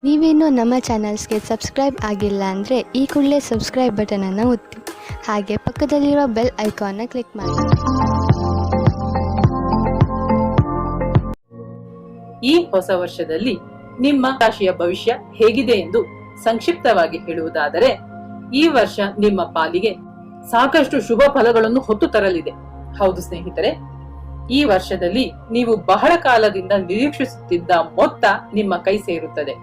ನೀವೇನು ನಮ್ಮ ಚಾನಲ್ಸ್ಗೆ ಸಬ್ಸ್ಕ್ರೈಬ್ ಆಗಿಲ್ಲ ಅಂದರೆ ಈ ಕೂಡಲೇ ಸಬ್ಸ್ಕ್ರೈಬ್ ಬಟನನ್ನು ಒತ್ತಿ, ಹಾಗೆ ಪಕ್ಕದಲ್ಲಿರುವ ಬೆಲ್ ಐಕಾನ್ನ ಕ್ಲಿಕ್ ಮಾಡಿ. ಈ ಹೊಸ ವರ್ಷದಲ್ಲಿ ನಿಮ್ಮ ರಾಶಿಯ ಭವಿಷ್ಯ ಹೇಗಿದೆ ಎಂದು ಸಂಕ್ಷಿಪ್ತವಾಗಿ ಹೇಳುವುದಾದರೆ, ಈ ವರ್ಷ ನಿಮ್ಮ ಪಾಲಿಗೆ ಸಾಕಷ್ಟು ಶುಭ ಫಲಗಳನ್ನು ಹೊತ್ತು ತರಲಿದೆ. ಹೌದು ಸ್ನೇಹಿತರೆ, ಈ ವರ್ಷದಲ್ಲಿ ನೀವು ಬಹಳ ಕಾಲದಿಂದ ನಿರೀಕ್ಷಿಸುತ್ತಿದ್ದ ಮೊತ್ತ ನಿಮ್ಮ ಕೈ ಸೇರುತ್ತದೆ.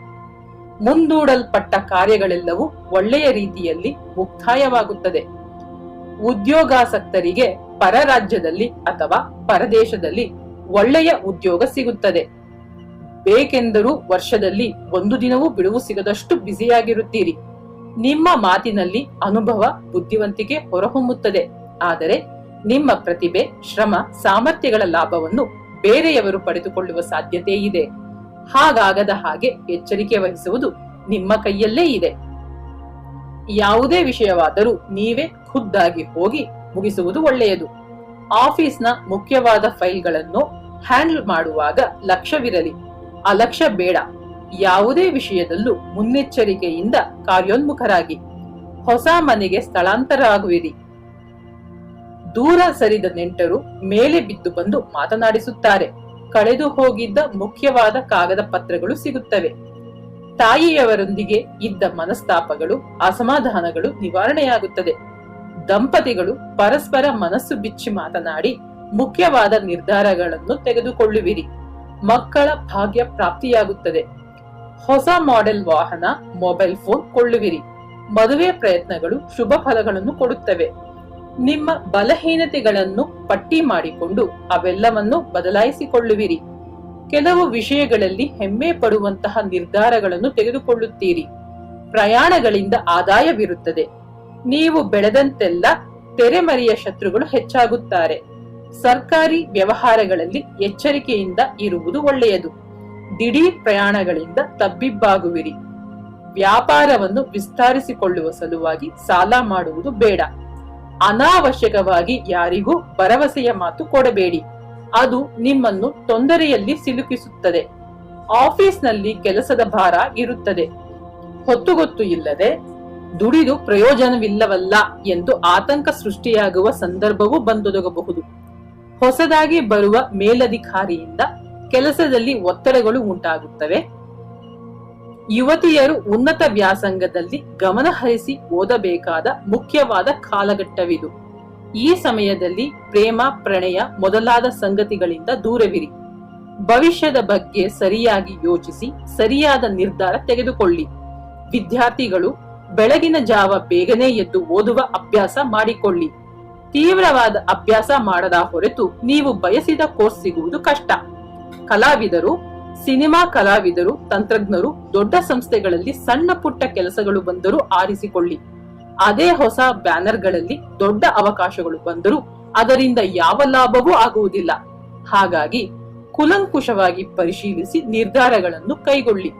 ಮುಂದೂಡಲ್ಪಟ್ಟ ಕಾರ್ಯಗಳೆಲ್ಲವೂ ಒಳ್ಳೆಯ ರೀತಿಯಲ್ಲಿ ಮುಕ್ತಾಯವಾಗುತ್ತದೆ. ಉದ್ಯೋಗಾಸಕ್ತರಿಗೆ ಪರ ರಾಜ್ಯದಲ್ಲಿ ಅಥವಾ ಪರದೇಶದಲ್ಲಿ ಒಳ್ಳೆಯ ಉದ್ಯೋಗ ಸಿಗುತ್ತದೆ. ಬೇಕೆಂದರೂ ವರ್ಷದಲ್ಲಿ ಒಂದು ದಿನವೂ ಬಿಡುವು ಸಿಗದಷ್ಟು ಬ್ಯುಸಿಯಾಗಿರುತ್ತೀರಿ. ನಿಮ್ಮ ಮಾತಿನಲ್ಲಿ ಅನುಭವ, ಬುದ್ಧಿವಂತಿಕೆ ಹೊರಹೊಮ್ಮುತ್ತದೆ. ಆದರೆ ನಿಮ್ಮ ಪ್ರತಿಭೆ, ಶ್ರಮ, ಸಾಮರ್ಥ್ಯಗಳ ಲಾಭವನ್ನು ಬೇರೆಯವರು ಪಡೆದುಕೊಳ್ಳುವ ಸಾಧ್ಯತೆ ಇದೆ. ಹಾಗಾಗದ ಹಾಗೆ ಎಚ್ಚರಿಕೆ ವಹಿಸುವುದು ನಿಮ್ಮ ಕೈಯಲ್ಲೇ ಇದೆ. ಯಾವುದೇ ವಿಷಯವಾದರೂ ನೀವೇ ಖುದ್ದಾಗಿ ಹೋಗಿ ಮುಗಿಸುವುದು ಒಳ್ಳೆಯದು. ಆಫೀಸ್ನ ಮುಖ್ಯವಾದ ಫೈಲ್ಗಳನ್ನು ಹ್ಯಾಂಡಲ್ ಮಾಡುವಾಗ ಲಕ್ಷ್ಯವಿರಲಿ, ಅಲಕ್ಷ್ಯ ಬೇಡ. ಯಾವುದೇ ವಿಷಯದಲ್ಲೂ ಮುನ್ನೆಚ್ಚರಿಕೆಯಿಂದ ಕಾರ್ಯೋನ್ಮುಖರಾಗಿ. ಹೊಸ ಮನೆಗೆ ಸ್ಥಳಾಂತರ ಆಗುವಿರಿ. ದೂರ ಸರಿದ ನೆಂಟರು ಮೇಲೆ ಬಿದ್ದು ಬಂದು ಮಾತನಾಡಿಸುತ್ತಾರೆ. ಕಳೆದು ಹೋಗಿದ್ದ ಮುಖ್ಯವಾದ ಕಾಗದ ಪತ್ರಗಳು ಸಿಗುತ್ತವೆ. ತಾಯಿಯವರೊಂದಿಗೆ ಇದ್ದ ಮನಸ್ತಾಪಗಳು, ಅಸಮಾಧಾನಗಳು ನಿವಾರಣೆಯಾಗುತ್ತದೆ. ದಂಪತಿಗಳು ಪರಸ್ಪರ ಮನಸ್ಸು ಬಿಚ್ಚಿ ಮಾತನಾಡಿ ಮುಖ್ಯವಾದ ನಿರ್ಧಾರಗಳನ್ನು ತೆಗೆದುಕೊಳ್ಳುವಿರಿ. ಮಕ್ಕಳ ಭಾಗ್ಯ ಪ್ರಾಪ್ತಿಯಾಗುತ್ತದೆ. ಹೊಸ ಮಾಡೆಲ್ ವಾಹನ, ಮೊಬೈಲ್ ಫೋನ್ ಕೊಳ್ಳುವಿರಿ. ಮದುವೆ ಪ್ರಯತ್ನಗಳು ಶುಭ ಫಲಗಳನ್ನು ಕೊಡುತ್ತವೆ. ನಿಮ್ಮ ಬಲಹೀನತೆಗಳನ್ನು ಪಟ್ಟಿ ಮಾಡಿಕೊಂಡು ಅವೆಲ್ಲವನ್ನು ಬದಲಾಯಿಸಿಕೊಳ್ಳುವಿರಿ. ಕೆಲವು ವಿಷಯಗಳಲ್ಲಿ ಹೆಮ್ಮೆ ಪಡುವಂತಹ ನಿರ್ಧಾರಗಳನ್ನು ತೆಗೆದುಕೊಳ್ಳುತ್ತೀರಿ. ಪ್ರಯಾಣಗಳಿಂದ ಆದಾಯವಿರುತ್ತದೆ. ನೀವು ಬೆಳೆದಂತೆಲ್ಲ ತೆರೆಮರೆಯ ಶತ್ರುಗಳು ಹೆಚ್ಚಾಗುತ್ತಾರೆ. ಸರ್ಕಾರಿ ವ್ಯವಹಾರಗಳಲ್ಲಿ ಎಚ್ಚರಿಕೆಯಿಂದ ಇರುವುದು ಒಳ್ಳೆಯದು. ದಿಢೀರ್ ಪ್ರಯಾಣಗಳಿಂದ ತಬ್ಬಿಬ್ಬಾಗುವಿರಿ. ವ್ಯಾಪಾರವನ್ನು ವಿಸ್ತರಿಸಿಕೊಳ್ಳುವ ಸಲುವಾಗಿ ಸಾಲ ಮಾಡುವುದು ಬೇಡ. ಅನಾವಶ್ಯಕವಾಗಿ ಯಾರಿಗೂ ಭರವಸೆಯ ಮಾತು ಕೊಡಬೇಡಿ. ಅದು ನಿಮ್ಮನ್ನು ತೊಂದರೆಯಲ್ಲಿ ಸಿಲುಕಿಸುತ್ತದೆ. ಆಫೀಸ್ನಲ್ಲಿ ಕೆಲಸದ ಭಾರ ಇರುತ್ತದೆ. ಹೊತ್ತುಗೊತ್ತು ಇಲ್ಲದೆ ದುಡಿದು ಪ್ರಯೋಜನವಿಲ್ಲವಲ್ಲ ಎಂದು ಆತಂಕ ಸೃಷ್ಟಿಯಾಗುವ ಸಂದರ್ಭವೂ ಬಂದೊದಗಬಹುದು. ಹೊಸದಾಗಿ ಬರುವ ಮೇಲಧಿಕಾರಿಯಿಂದ ಕೆಲಸದಲ್ಲಿ ಒತ್ತಡಗಳು ಉಂಟಾಗುತ್ತವೆ. ಯುವತಿಯರು ಉನ್ನತ ವ್ಯಾಸಂಗದಲ್ಲಿ ಗಮನ ಹರಿಸಿ ಓದಬೇಕಾದ ಮುಖ್ಯವಾದ ಕಾಲಘಟ್ಟವಿದು. ಈ ಸಮಯದಲ್ಲಿ ಪ್ರೇಮ, ಪ್ರಣಯ ಮೊದಲಾದ ಸಂಗತಿಗಳಿಂದ ದೂರವಿರಿ. ಭವಿಷ್ಯದ ಬಗ್ಗೆ ಸರಿಯಾಗಿ ಯೋಚಿಸಿ ಸರಿಯಾದ ನಿರ್ಧಾರ ತೆಗೆದುಕೊಳ್ಳಿ. ವಿದ್ಯಾರ್ಥಿಗಳು ಬೆಳಗಿನ ಜಾವ ಬೇಗನೆ ಎದ್ದು ಓದುವ ಅಭ್ಯಾಸ ಮಾಡಿಕೊಳ್ಳಿ. ತೀವ್ರವಾದ ಅಭ್ಯಾಸ ಮಾಡದ ಹೊರತು ನೀವು ಬಯಸಿದ ಕೋರ್ಸ್ ಸಿಗುವುದು ಕಷ್ಟ. ಕಲಾವಿದರು, ಸಿನಿಮಾ ಕಲಾವಿದರು, ತಂತ್ರಜ್ಞರು, ದೊಡ್ಡ ಸಂಸ್ಥೆಗಳಲ್ಲಿ ಸಣ್ಣ ಪುಟ್ಟ ಕೆಲಸಗಳು ಬಂದರೂ ಆರಿಸಿಕೊಳ್ಳಿ. ಅದೇ ಹೊಸ ಬ್ಯಾನರ್ಗಳಲ್ಲಿ ದೊಡ್ಡ ಅವಕಾಶಗಳು ಬಂದರೂ ಅದರಿಂದ ಯಾವ ಲಾಭವೂ ಆಗುವುದಿಲ್ಲ. ಹಾಗಾಗಿ ಕುಲಂಕುಷವಾಗಿ ಪರಿಶೀಲಿಸಿ ನಿರ್ಧಾರಗಳನ್ನು ಕೈಗೊಳ್ಳಿ.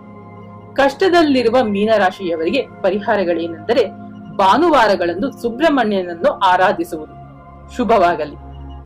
ಕಷ್ಟದಲ್ಲಿರುವ ಮೀನರಾಶಿಯವರಿಗೆ ಪರಿಹಾರಗಳೇನೆಂದರೆ, ಭಾನುವಾರಗಳಂದು ಸುಬ್ರಹ್ಮಣ್ಯನನ್ನು ಆರಾಧಿಸುವುದು. ಶುಭವಾಗಲಿ.